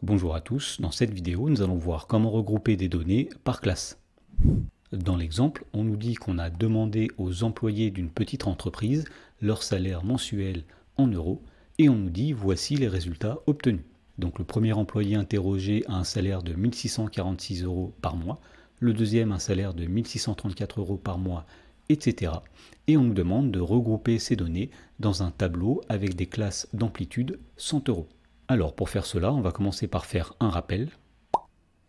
Bonjour à tous, dans cette vidéo nous allons voir comment regrouper des données par classe. Dans l'exemple, on nous dit qu'on a demandé aux employés d'une petite entreprise leur salaire mensuel en euros et on nous dit voici les résultats obtenus. Donc le premier employé interrogé a un salaire de 1646 euros par mois, le deuxième un salaire de 1634 euros par mois, etc. Et on nous demande de regrouper ces données dans un tableau avec des classes d'amplitude 100 euros. Alors pour faire cela, on va commencer par faire un rappel.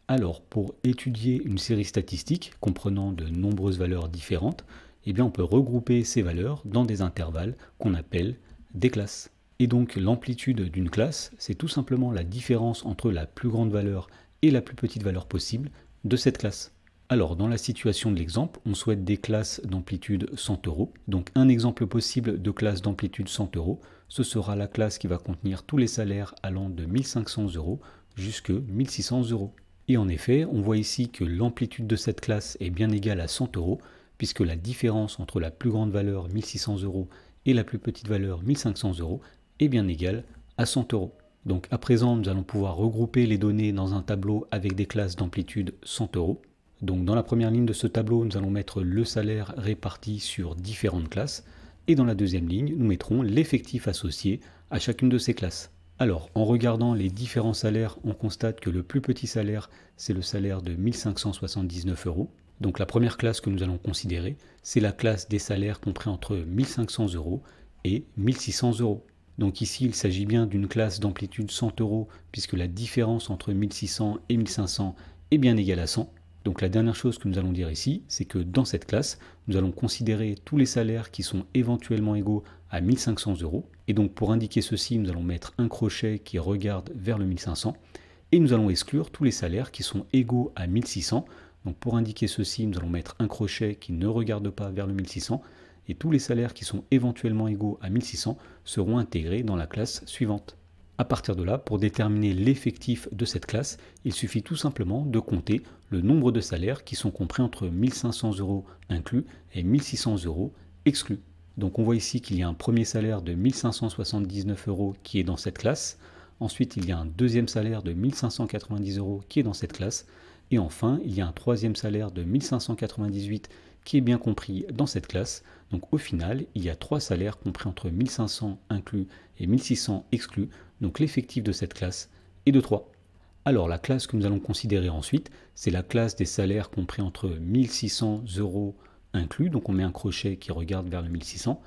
Alors pour étudier une série statistique comprenant de nombreuses valeurs différentes, eh bien on peut regrouper ces valeurs dans des intervalles qu'on appelle des classes. Et donc l'amplitude d'une classe, c'est tout simplement la différence entre la plus grande valeur et la plus petite valeur possible de cette classe. Alors dans la situation de l'exemple, on souhaite des classes d'amplitude 100 euros. Donc un exemple possible de classe d'amplitude 100 euros, ce sera la classe qui va contenir tous les salaires allant de 1500 euros jusqu'à 1600 euros. Et en effet, on voit ici que l'amplitude de cette classe est bien égale à 100 euros, puisque la différence entre la plus grande valeur 1600 euros et la plus petite valeur 1500 euros est bien égale à 100 euros. Donc à présent, nous allons pouvoir regrouper les données dans un tableau avec des classes d'amplitude 100 euros. Donc dans la première ligne de ce tableau, nous allons mettre le salaire réparti sur différentes classes. Et dans la deuxième ligne, nous mettrons l'effectif associé à chacune de ces classes. Alors, en regardant les différents salaires, on constate que le plus petit salaire, c'est le salaire de 1579 euros. Donc la première classe que nous allons considérer, c'est la classe des salaires compris entre 1500 euros et 1600 euros. Donc ici, il s'agit bien d'une classe d'amplitude 100 euros, puisque la différence entre 1600 et 1500 est bien égale à 100. Donc la dernière chose que nous allons dire ici, c'est que dans cette classe, nous allons considérer tous les salaires qui sont éventuellement égaux à 1500 euros. Et donc pour indiquer ceci, nous allons mettre un crochet qui regarde vers le 1500. Et nous allons exclure tous les salaires qui sont égaux à 1600. Donc pour indiquer ceci, nous allons mettre un crochet qui ne regarde pas vers le 1600. Et tous les salaires qui sont éventuellement égaux à 1600 seront intégrés dans la classe suivante. À partir de là, pour déterminer l'effectif de cette classe, il suffit tout simplement de compter le nombre de salaires qui sont compris entre 1500 euros inclus et 1600 euros exclus. Donc on voit ici qu'il y a un premier salaire de 1579 euros qui est dans cette classe. Ensuite, il y a un deuxième salaire de 1590 euros qui est dans cette classe. Et enfin, il y a un troisième salaire de 1598 qui est bien compris dans cette classe. Donc au final, il y a trois salaires compris entre 1500 inclus et 1600 exclus. Donc l'effectif de cette classe est de 3. Alors la classe que nous allons considérer ensuite, c'est la classe des salaires compris entre 1600 euros inclus, donc on met un crochet qui regarde vers le 1600,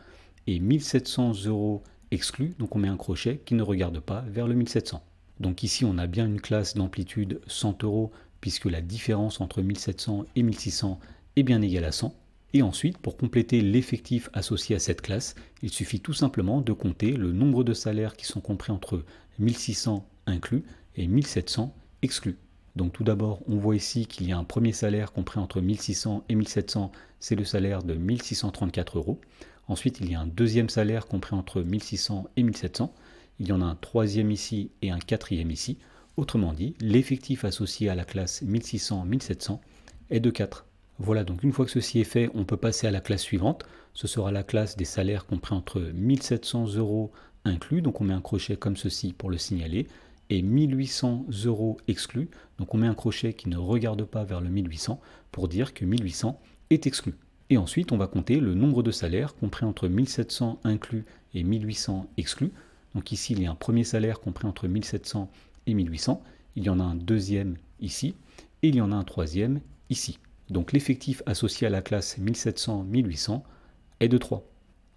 et 1700 euros exclus, donc on met un crochet qui ne regarde pas vers le 1700. Donc ici on a bien une classe d'amplitude 100 euros, puisque la différence entre 1700 et 1600 est bien égale à 100. Et ensuite, pour compléter l'effectif associé à cette classe, il suffit tout simplement de compter le nombre de salaires qui sont compris entre 1600 inclus et 1700 exclus. Donc tout d'abord, on voit ici qu'il y a un premier salaire compris entre 1600 et 1700, c'est le salaire de 1634 euros. Ensuite, il y a un deuxième salaire compris entre 1600 et 1700. Il y en a un troisième ici et un quatrième ici. Autrement dit, l'effectif associé à la classe 1600-1700 est de 4. Voilà, donc une fois que ceci est fait, on peut passer à la classe suivante. Ce sera la classe des salaires compris entre 1700 euros inclus, donc on met un crochet comme ceci pour le signaler, et 1800 euros exclus, donc on met un crochet qui ne regarde pas vers le 1800 pour dire que 1800 est exclu. Et ensuite, on va compter le nombre de salaires compris entre 1700 inclus et 1800 exclus. Donc ici, il y a un premier salaire compris entre 1700 et 1800, il y en a un deuxième ici, et il y en a un troisième ici. Donc l'effectif associé à la classe 1700-1800 est de 3.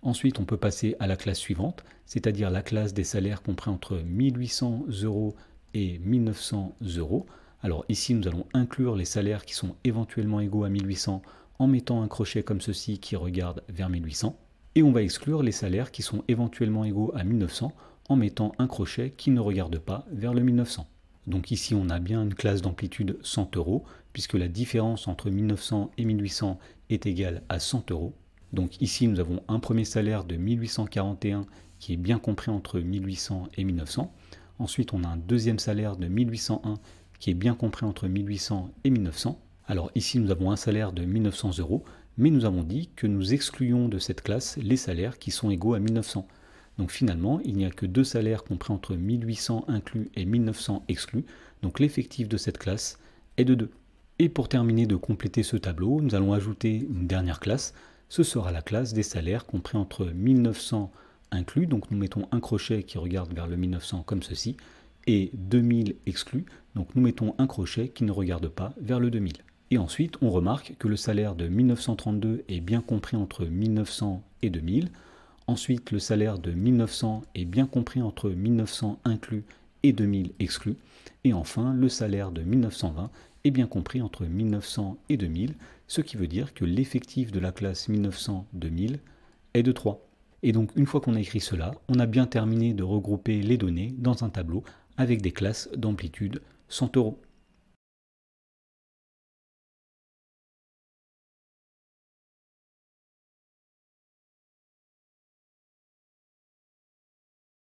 Ensuite, on peut passer à la classe suivante, c'est-à-dire la classe des salaires compris entre 1800 euros et 1900 euros. Alors ici, nous allons inclure les salaires qui sont éventuellement égaux à 1800 en mettant un crochet comme ceci qui regarde vers 1800. Et on va exclure les salaires qui sont éventuellement égaux à 1900 en mettant un crochet qui ne regarde pas vers le 1900. Donc ici, on a bien une classe d'amplitude 100 euros, puisque la différence entre 1900 et 1800 est égale à 100 euros. Donc ici, nous avons un premier salaire de 1841 qui est bien compris entre 1800 et 1900. Ensuite, on a un deuxième salaire de 1801 qui est bien compris entre 1800 et 1900. Alors ici, nous avons un salaire de 1900 euros, mais nous avons dit que nous excluons de cette classe les salaires qui sont égaux à 1900. Donc finalement, il n'y a que deux salaires compris entre 1800 inclus et 1900 exclus, donc l'effectif de cette classe est de 2. Et pour terminer de compléter ce tableau, nous allons ajouter une dernière classe, ce sera la classe des salaires compris entre 1900 inclus, donc nous mettons un crochet qui regarde vers le 1900 comme ceci, et 2000 exclus, donc nous mettons un crochet qui ne regarde pas vers le 2000. Et ensuite, on remarque que le salaire de 1932 est bien compris entre 1900 et 2000. Ensuite, le salaire de 1900 est bien compris entre 1900 inclus et 2000 exclus. Et enfin, le salaire de 1920 est bien compris entre 1900 et 2000, ce qui veut dire que l'effectif de la classe 1900-2000 est de 3. Et donc, une fois qu'on a écrit cela, on a bien terminé de regrouper les données dans un tableau avec des classes d'amplitude 100 €.